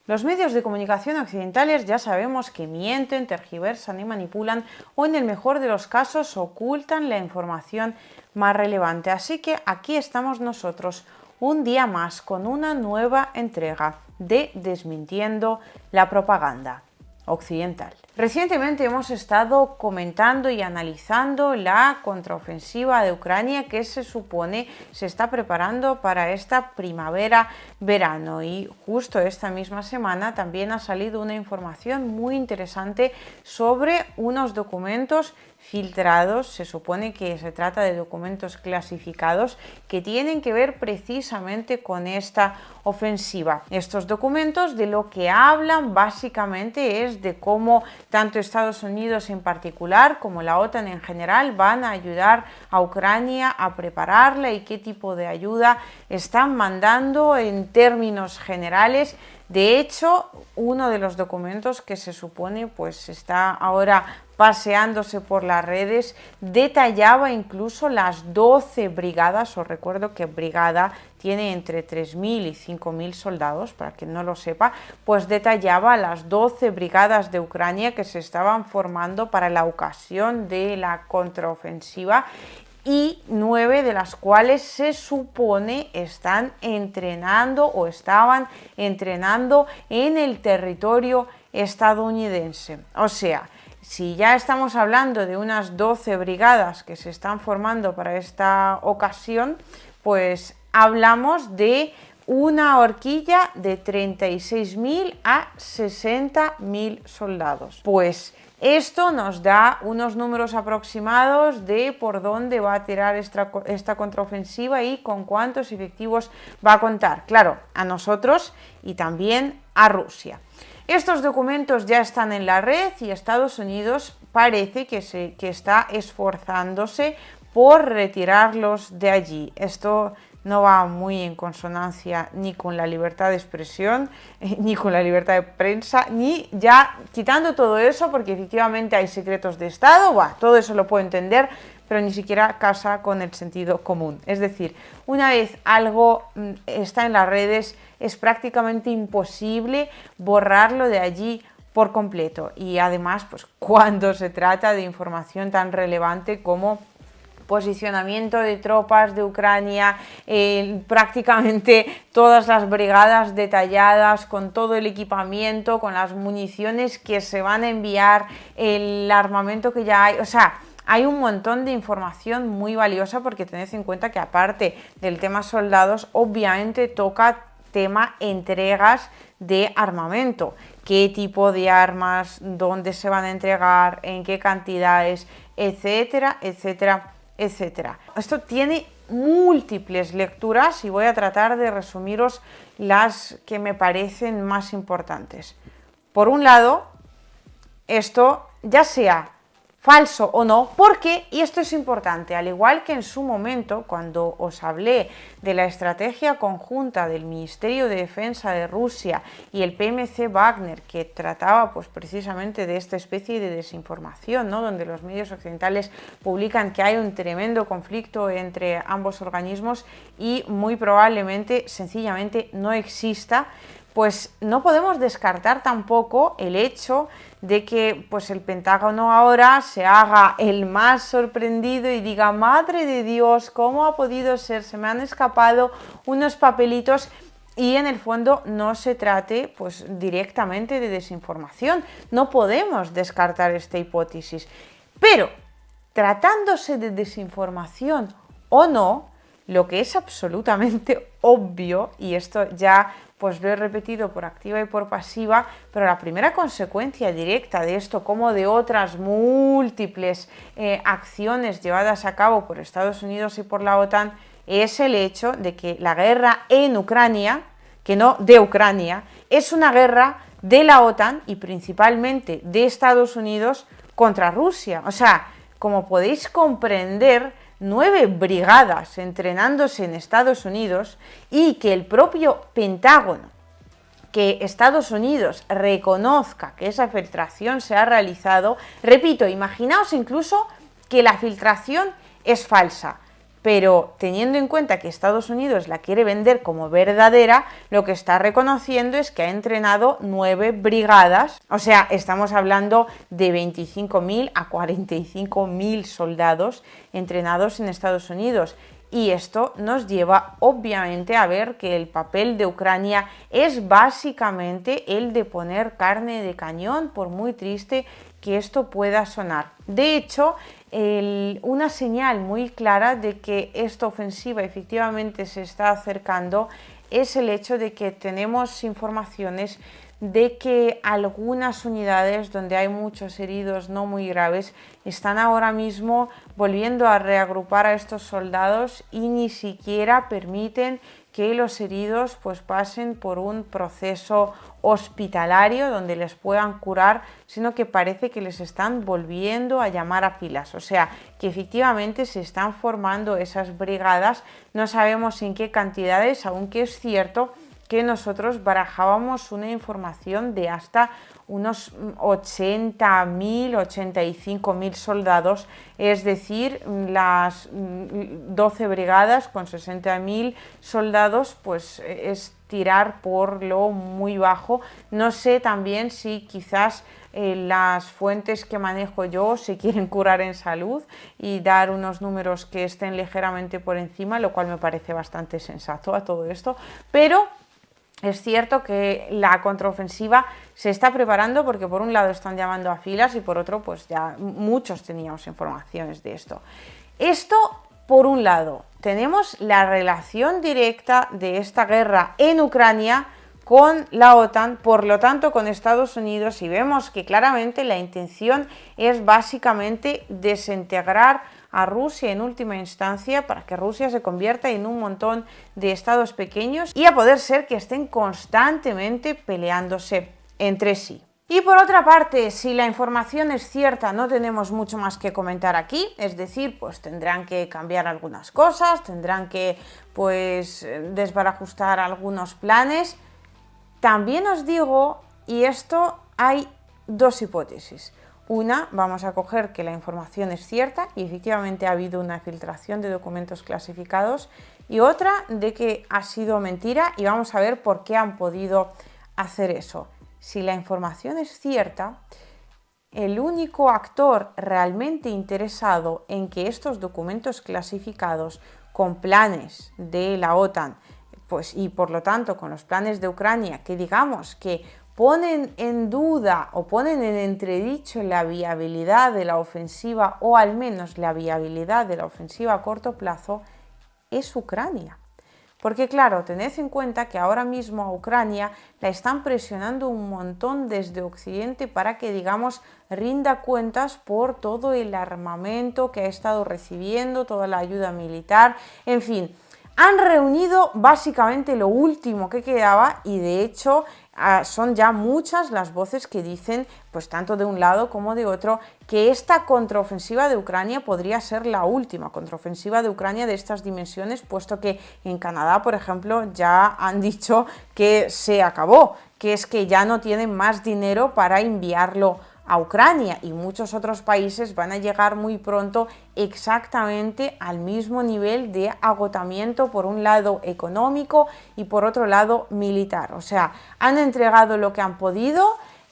Los medios de comunicación occidentales ya sabemos que mienten, tergiversan y manipulan o en el mejor de los casos ocultan la información más relevante. Así que aquí estamos nosotros un día más con una nueva entrega de Desmintiendo la propaganda occidental. Recientemente hemos estado comentando y analizando la contraofensiva de Ucrania que se supone se está preparando para esta primavera-verano, y justo esta misma semana también ha salido una información muy interesante sobre unos documentos filtrados. Se supone que se trata de documentos clasificados que tienen que ver precisamente con esta ofensiva. Estos documentos de lo que hablan básicamente es de cómo tanto Estados Unidos en particular como la OTAN en general van a ayudar a Ucrania a prepararla y qué tipo de ayuda están mandando en términos generales. De hecho, uno de los documentos que se supone pues está ahora paseándose por las redes detallaba incluso las 12 brigadas. Os recuerdo que brigada tiene entre 3.000 y 5.000 soldados, para quien no lo sepa, pues detallaba las 12 brigadas de Ucrania que se estaban formando para la ocasión de la contraofensiva, y 9 de las cuales se supone están entrenando o estaban entrenando en el territorio estadounidense. O sea, si ya estamos hablando de unas 12 brigadas que se están formando para esta ocasión, pues hablamos de una horquilla de 36.000 a 60.000 soldados. Pues esto nos da unos números aproximados de por dónde va a tirar esta contraofensiva y con cuántos efectivos va a contar. Claro, a nosotros y también a Rusia. Estos documentos ya están en la red y Estados Unidos parece que está esforzándose por retirarlos de allí. Esto no va muy en consonancia ni con la libertad de expresión, ni con la libertad de prensa, ni ya quitando todo eso, porque efectivamente hay secretos de Estado, todo eso lo puedo entender, pero ni siquiera casa con el sentido común. Es decir, una vez algo está en las redes, es prácticamente imposible borrarlo de allí por completo. Y además, pues cuando se trata de información tan relevante como posicionamiento de tropas de Ucrania, prácticamente todas las brigadas detalladas con todo el equipamiento, con las municiones que se van a enviar, el armamento que ya hay, o sea, hay un montón de información muy valiosa, porque tened en cuenta que aparte del tema soldados, obviamente toca tema entregas de armamento, qué tipo de armas, dónde se van a entregar, en qué cantidades, etcétera, etcétera, etcétera. Esto tiene múltiples lecturas y voy a tratar de resumiros las que me parecen más importantes. Por un lado, esto ya sea falso o no, porque, y esto es importante, al igual que en su momento cuando os hablé de la estrategia conjunta del Ministerio de Defensa de Rusia y el PMC Wagner, que trataba pues precisamente de esta especie de desinformación, ¿no?, donde los medios occidentales publican que hay un tremendo conflicto entre ambos organismos y muy probablemente sencillamente no exista, pues no podemos descartar tampoco el hecho de que pues el Pentágono ahora se haga el más sorprendido y diga: madre de Dios, ¿cómo ha podido ser? Se me han escapado unos papelitos, y en el fondo no se trate pues directamente de desinformación. No podemos descartar esta hipótesis. Pero tratándose de desinformación o no, lo que es absolutamente obvio, y esto ya pues lo he repetido por activa y por pasiva, pero la primera consecuencia directa de esto, como de otras múltiples acciones llevadas a cabo por Estados Unidos y por la OTAN, es el hecho de que la guerra en Ucrania, que no de Ucrania, es una guerra de la OTAN y principalmente de Estados Unidos contra Rusia. O sea, como podéis comprender, 9 brigadas entrenándose en Estados Unidos, y que el propio Pentágono, que Estados Unidos reconozca que esa filtración se ha realizado. Repito, imaginaos incluso que la filtración es falsa, pero teniendo en cuenta que Estados Unidos la quiere vender como verdadera, lo que está reconociendo es que ha entrenado 9 brigadas, o sea, estamos hablando de 25.000 a 45.000 soldados entrenados en Estados Unidos. Y esto nos lleva obviamente a ver que el papel de Ucrania es básicamente el de poner carne de cañón, por muy triste que esto pueda sonar. De hecho, una señal muy clara de que esta ofensiva efectivamente se está acercando es el hecho de que tenemos informaciones de que algunas unidades donde hay muchos heridos no muy graves están ahora mismo volviendo a reagrupar a estos soldados y ni siquiera permiten que los heridos pues pasen por un proceso hospitalario donde les puedan curar, sino que parece que les están volviendo a llamar a filas, o sea que efectivamente se están formando esas brigadas, no sabemos en qué cantidades, aunque es cierto que nosotros barajábamos una información de hasta unos 80.000, 85.000 soldados, es decir, las 12 brigadas con 60.000 soldados, pues es tirar por lo muy bajo. No sé también si quizás las fuentes que manejo yo se quieren curar en salud y dar unos números que estén ligeramente por encima, lo cual me parece bastante sensato a todo esto, pero es cierto que la contraofensiva se está preparando porque por un lado están llamando a filas y por otro pues ya muchos teníamos informaciones de esto. Esto por un lado, tenemos la relación directa de esta guerra en Ucrania con la OTAN, por lo tanto con Estados Unidos, y vemos que claramente la intención es básicamente desintegrar a Rusia en última instancia para que Rusia se convierta en un montón de estados pequeños y a poder ser que estén constantemente peleándose entre sí. Y por otra parte, si la información es cierta, no tenemos mucho más que comentar aquí, es decir, pues tendrán que cambiar algunas cosas, tendrán que pues desbarajustar algunos planes. También os digo, y esto hay dos hipótesis. Una, vamos a coger que la información es cierta y efectivamente ha habido una filtración de documentos clasificados, y otra de que ha sido mentira y vamos a ver por qué han podido hacer eso. Si la información es cierta, el único actor realmente interesado en que estos documentos clasificados con planes de la OTAN, pues, y por lo tanto con los planes de Ucrania, que digamos que ponen en duda o ponen en entredicho la viabilidad de la ofensiva, o al menos la viabilidad de la ofensiva a corto plazo, es Ucrania. Porque claro, tened en cuenta que ahora mismo a Ucrania la están presionando un montón desde Occidente para que, digamos, rinda cuentas por todo el armamento que ha estado recibiendo, toda la ayuda militar, en fin. Han reunido básicamente lo último que quedaba y de hecho son ya muchas las voces que dicen, pues tanto de un lado como de otro, que esta contraofensiva de Ucrania podría ser la última contraofensiva de Ucrania de estas dimensiones, puesto que en Canadá, por ejemplo, ya han dicho que se acabó, que es que ya no tienen más dinero para enviarlo a Ucrania, y muchos otros países van a llegar muy pronto exactamente al mismo nivel de agotamiento, por un lado económico y por otro lado militar. O sea, han entregado lo que han podido,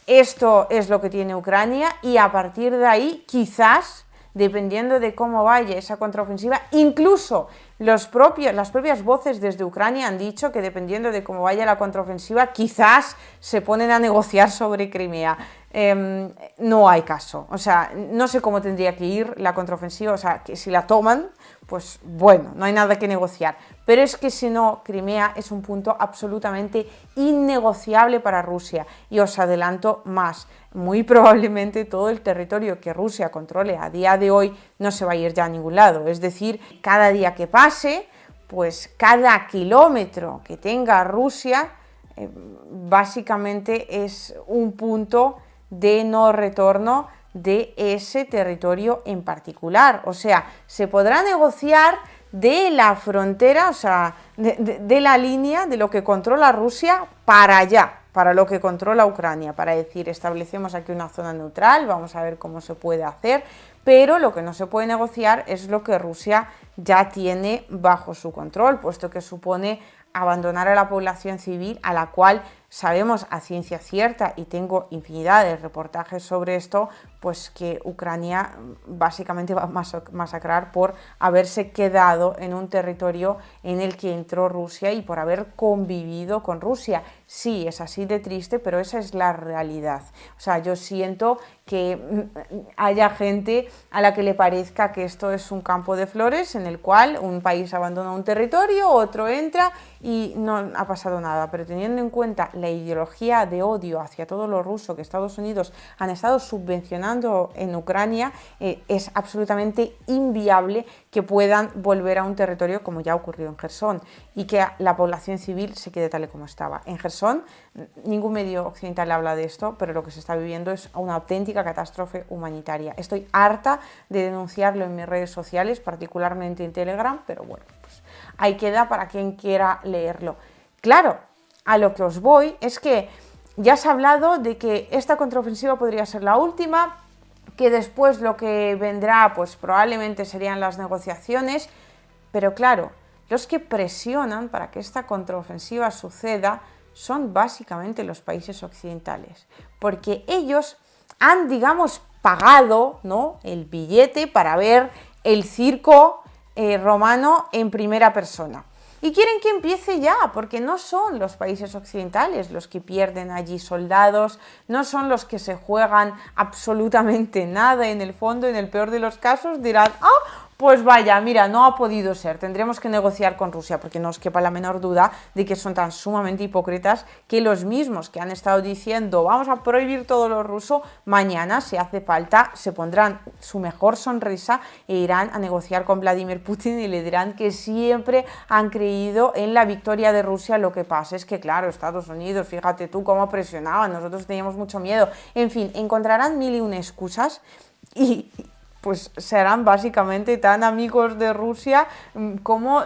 esto es lo que tiene Ucrania, y a partir de ahí quizás, dependiendo de cómo vaya esa contraofensiva, incluso las propias voces desde Ucrania han dicho que dependiendo de cómo vaya la contraofensiva, quizás se ponen a negociar sobre Crimea. No hay caso, o sea, no sé cómo tendría que ir la contraofensiva, o sea, que si la toman, pues bueno, no hay nada que negociar, pero es que si no, Crimea es un punto absolutamente innegociable para Rusia, y os adelanto más, muy probablemente todo el territorio que Rusia controle a día de hoy no se va a ir ya a ningún lado, es decir, cada día que pase, pues cada kilómetro que tenga Rusia, básicamente es un punto de no retorno de ese territorio en particular. O sea, se podrá negociar de la frontera, o sea, de la línea de lo que controla Rusia para allá, para lo que controla Ucrania, para decir, establecemos aquí una zona neutral, vamos a ver cómo se puede hacer, pero lo que no se puede negociar es lo que Rusia ya tiene bajo su control, puesto que supone abandonar a la población civil, a la cual sabemos a ciencia cierta, y tengo infinidad de reportajes sobre esto, pues que Ucrania básicamente va a masacrar por haberse quedado en un territorio en el que entró Rusia y por haber convivido con Rusia. Sí, es así de triste, pero esa es la realidad. O sea, yo siento que haya gente a la que le parezca que esto es un campo de flores en el cual un país abandona un territorio, otro entra y no ha pasado nada, pero teniendo en cuenta la ideología de odio hacia todo lo ruso que Estados Unidos han estado subvencionando en Ucrania, es absolutamente inviable que puedan volver a un territorio como ya ha ocurrido en Jersón y que la población civil se quede tal y como estaba. En Jersón, ningún medio occidental habla de esto, pero lo que se está viviendo es una auténtica catástrofe humanitaria. Estoy harta de denunciarlo en mis redes sociales, particularmente en Telegram, pero bueno, pues ahí queda para quien quiera leerlo. Claro, a lo que os voy es que ya se ha hablado de que esta contraofensiva podría ser la última, que después lo que vendrá pues probablemente serían las negociaciones, pero claro, los que presionan para que esta contraofensiva suceda son básicamente los países occidentales, porque ellos han, digamos, pagado, ¿no?, el billete para ver el circo romano en primera persona. Y quieren que empiece ya, porque no son los países occidentales los que pierden allí soldados, no son los que se juegan absolutamente nada. En el fondo, en el peor de los casos, dirán, pues vaya, mira, no ha podido ser, tendremos que negociar con Rusia, porque no os quepa la menor duda de que son tan sumamente hipócritas que los mismos que han estado diciendo vamos a prohibir todo lo ruso, mañana, si hace falta, se pondrán su mejor sonrisa e irán a negociar con Vladimir Putin y le dirán que siempre han creído en la victoria de Rusia. Lo que pasa es que, claro, Estados Unidos, fíjate tú cómo presionaban, nosotros teníamos mucho miedo, en fin, encontrarán mil y una excusas y pues serán básicamente tan amigos de Rusia como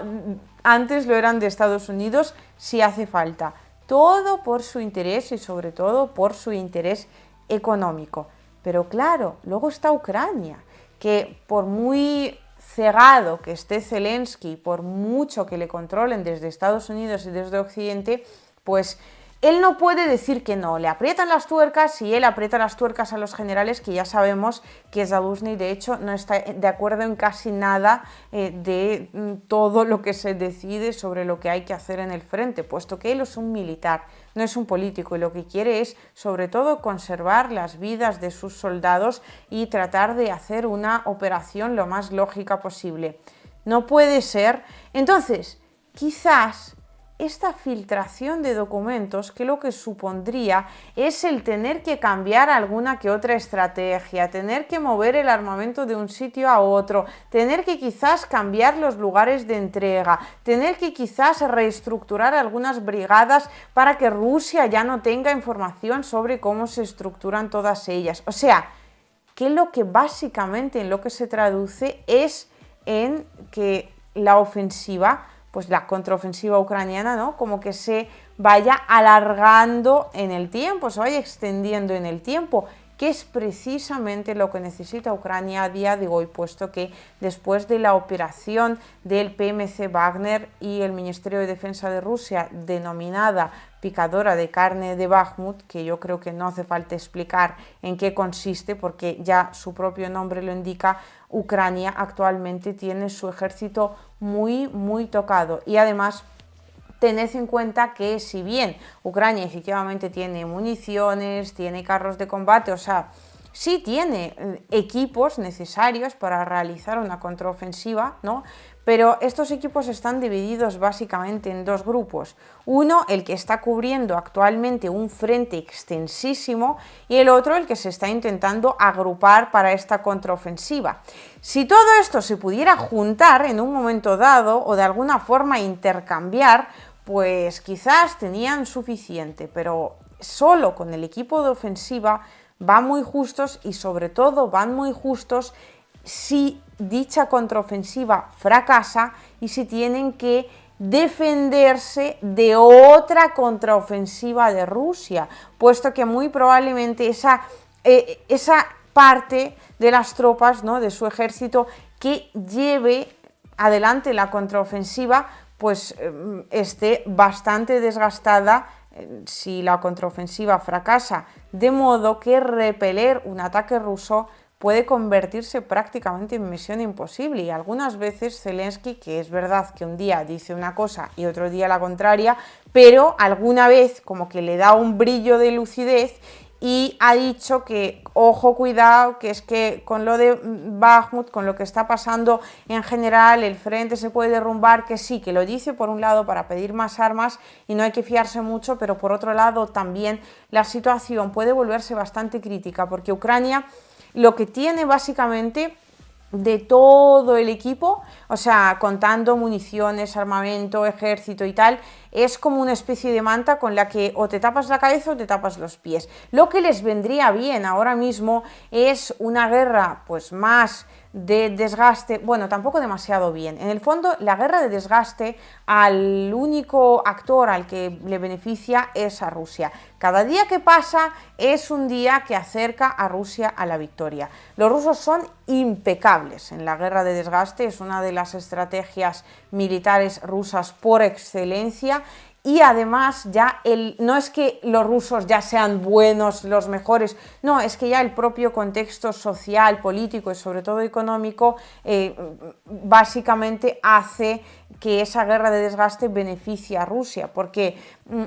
antes lo eran de Estados Unidos si hace falta. Todo por su interés y sobre todo por su interés económico. Pero claro, luego está Ucrania, que por muy cegado que esté Zelensky, por mucho que le controlen desde Estados Unidos y desde Occidente, pues él no puede decir que no, le aprietan las tuercas y él aprieta las tuercas a los generales, que ya sabemos que Zaluzny de hecho no está de acuerdo en casi nada de todo lo que se decide sobre lo que hay que hacer en el frente, puesto que él es un militar, no es un político, y lo que quiere es sobre todo conservar las vidas de sus soldados y tratar de hacer una operación lo más lógica posible. No puede ser. Entonces, quizás esta filtración de documentos, que lo que supondría es el tener que cambiar alguna que otra estrategia, tener que mover el armamento de un sitio a otro, tener que quizás cambiar los lugares de entrega, tener que quizás reestructurar algunas brigadas para que Rusia ya no tenga información sobre cómo se estructuran todas ellas. O sea, que lo que básicamente en lo que se traduce es en que la ofensiva, pues la contraofensiva ucraniana, ¿no?, como que se vaya alargando en el tiempo, se vaya extendiendo en el tiempo, que es precisamente lo que necesita Ucrania a día de hoy, puesto que después de la operación del PMC Wagner y el Ministerio de Defensa de Rusia, denominada picadora de carne de Bakhmut, que yo creo que no hace falta explicar en qué consiste, porque ya su propio nombre lo indica, Ucrania actualmente tiene su ejército muy tocado. Y además, tened en cuenta que si bien Ucrania efectivamente tiene municiones, tiene carros de combate, o sea, sí tiene equipos necesarios para realizar una contraofensiva, ¿no?, pero estos equipos están divididos básicamente en dos grupos. Uno, el que está cubriendo actualmente un frente extensísimo, y el otro, el que se está intentando agrupar para esta contraofensiva. Si todo esto se pudiera juntar en un momento dado o de alguna forma intercambiar, pues quizás tenían suficiente, pero solo con el equipo de ofensiva van muy justos, y sobre todo van muy justos si dicha contraofensiva fracasa y si tienen que defenderse de otra contraofensiva de Rusia, puesto que muy probablemente esa parte de las tropas, ¿no?, de su ejército que lleve adelante la contraofensiva pues esté bastante desgastada si la contraofensiva fracasa, de modo que repeler un ataque ruso puede convertirse prácticamente en misión imposible. Y algunas veces Zelensky, que es verdad que un día dice una cosa y otro día la contraria, pero alguna vez como que le da un brillo de lucidez y ha dicho que, ojo, cuidado, que es que con lo de Bakhmut, con lo que está pasando en general, el frente se puede derrumbar, que sí, que lo dice por un lado para pedir más armas y no hay que fiarse mucho, pero por otro lado también la situación puede volverse bastante crítica, porque Ucrania lo que tiene básicamente de todo el equipo, o sea, contando municiones, armamento, ejército y tal, es como una especie de manta con la que o te tapas la cabeza o te tapas los pies. Lo que les vendría bien ahora mismo es una guerra pues más de desgaste, bueno, tampoco demasiado bien. En el fondo, la guerra de desgaste al único actor al que le beneficia es a Rusia. Cada día que pasa es un día que acerca a Rusia a la victoria. Los rusos son impecables en la guerra de desgaste, es una de las estrategias militares rusas por excelencia. Y además ya no es que los rusos ya sean buenos, los mejores, no, es que ya el propio contexto social, político y sobre todo económico básicamente hace que esa guerra de desgaste beneficie a Rusia, porque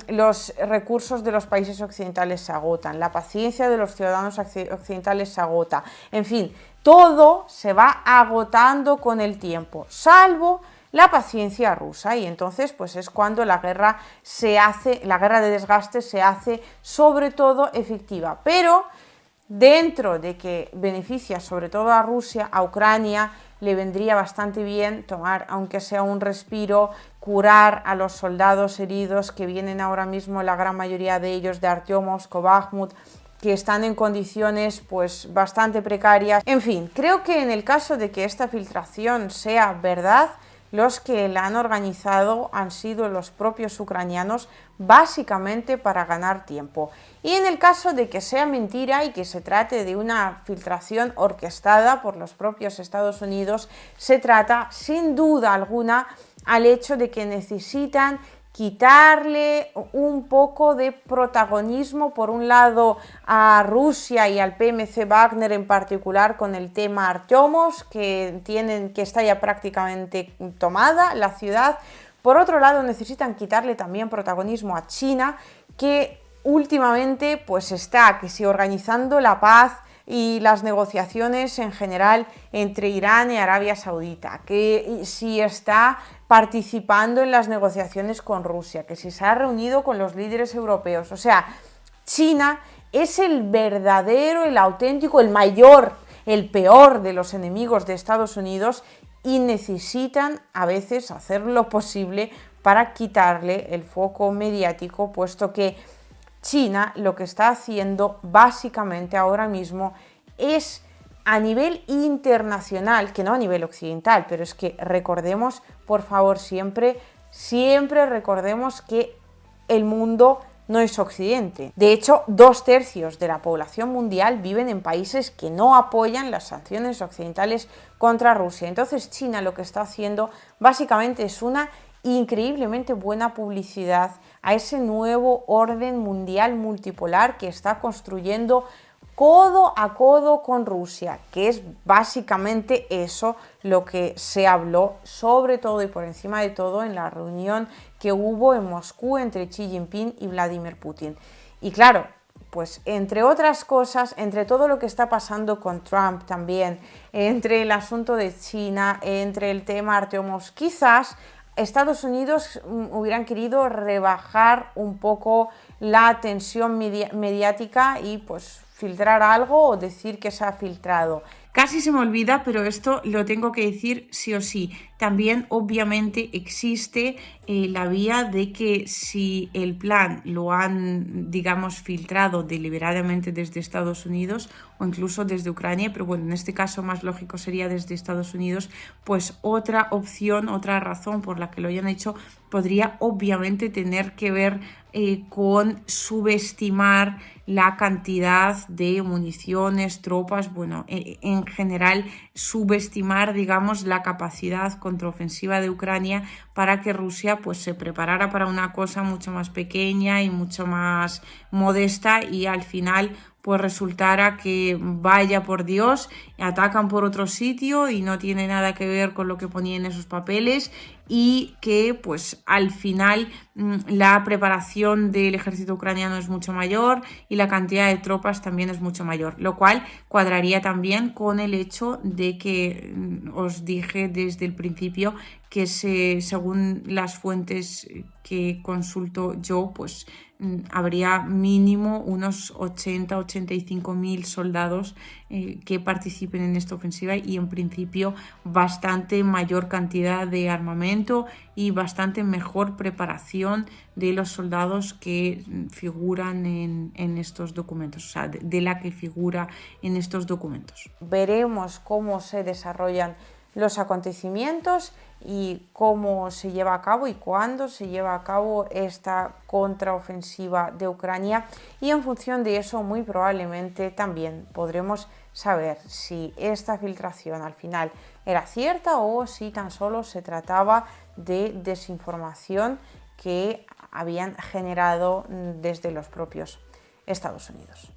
los recursos de los países occidentales se agotan, la paciencia de los ciudadanos occidentales se agota, en fin, todo se va agotando con el tiempo, salvo la paciencia rusa, y entonces pues es cuando la guerra de desgaste se hace sobre todo efectiva, pero dentro de que beneficia sobre todo a Rusia, a Ucrania le vendría bastante bien tomar aunque sea un respiro, curar a los soldados heridos que vienen ahora mismo, la gran mayoría de ellos de Artyomovsk o Bakhmut, que están en condiciones pues bastante precarias. En fin, creo que en el caso de que esta filtración sea verdad, los que la han organizado han sido los propios ucranianos, básicamente para ganar tiempo. Y en el caso de que sea mentira y que se trate de una filtración orquestada por los propios Estados Unidos, se trata sin duda alguna al hecho de que necesitan quitarle un poco de protagonismo, por un lado a Rusia y al PMC Wagner en particular con el tema Artyomovsk, que está ya prácticamente tomada la ciudad. Por otro lado, necesitan quitarle también protagonismo a China, que últimamente pues está organizando la paz y las negociaciones en general entre Irán y Arabia Saudita, que si está participando en las negociaciones con Rusia, que si se ha reunido con los líderes europeos. O sea, China es el verdadero, el auténtico, el mayor, el peor de los enemigos de Estados Unidos, y necesitan a veces hacer lo posible para quitarle el foco mediático, puesto que China lo que está haciendo básicamente ahora mismo es a nivel internacional, que no a nivel occidental, pero es que recordemos, por favor, siempre recordemos que el mundo no es Occidente. De hecho, 2/3 de la población mundial viven en países que no apoyan las sanciones occidentales contra Rusia. Entonces, China lo que está haciendo básicamente es una increíblemente buena publicidad a ese nuevo orden mundial multipolar que está construyendo codo a codo con Rusia, que es básicamente eso lo que se habló sobre todo y por encima de todo en la reunión que hubo en Moscú entre Xi Jinping y Vladimir Putin. Y claro, pues entre otras cosas, entre todo lo que está pasando con Trump también, entre el asunto de China, entre el tema Artyomovsk, quizás Estados Unidos hubieran querido rebajar un poco la tensión mediática y pues filtrar algo o decir que se ha filtrado. Casi se me olvida, pero esto lo tengo que decir sí o sí. También obviamente existe la vía de que si el plan lo han, digamos, filtrado deliberadamente desde Estados Unidos o incluso desde Ucrania, pero bueno, en este caso más lógico sería desde Estados Unidos, pues otra opción, otra razón por la que lo hayan hecho podría obviamente tener que ver con subestimar la cantidad de municiones, tropas, bueno, en general subestimar, digamos, la capacidad contraofensiva de Ucrania para que Rusia pues se preparara para una cosa mucho más pequeña y mucho más modesta y al final pues resultara que vaya por Dios, atacan por otro sitio y no tiene nada que ver con lo que ponía en esos papeles y que pues al final la preparación del ejército ucraniano es mucho mayor y la cantidad de tropas también es mucho mayor, lo cual cuadraría también con el hecho de que os dije desde el principio que según las fuentes que consulto yo, pues habría mínimo unos 80-85 mil soldados que participen en esta ofensiva y en principio bastante mayor cantidad de armamento y bastante mejor preparación de los soldados que figuran en estos documentos, o sea, de la que figura en estos documentos. Veremos cómo se desarrollan los acontecimientos y cómo se lleva a cabo y cuándo se lleva a cabo esta contraofensiva de Ucrania, y en función de eso muy probablemente también podremos saber si esta filtración al final era cierta o si tan solo se trataba de desinformación que habían generado desde los propios Estados Unidos.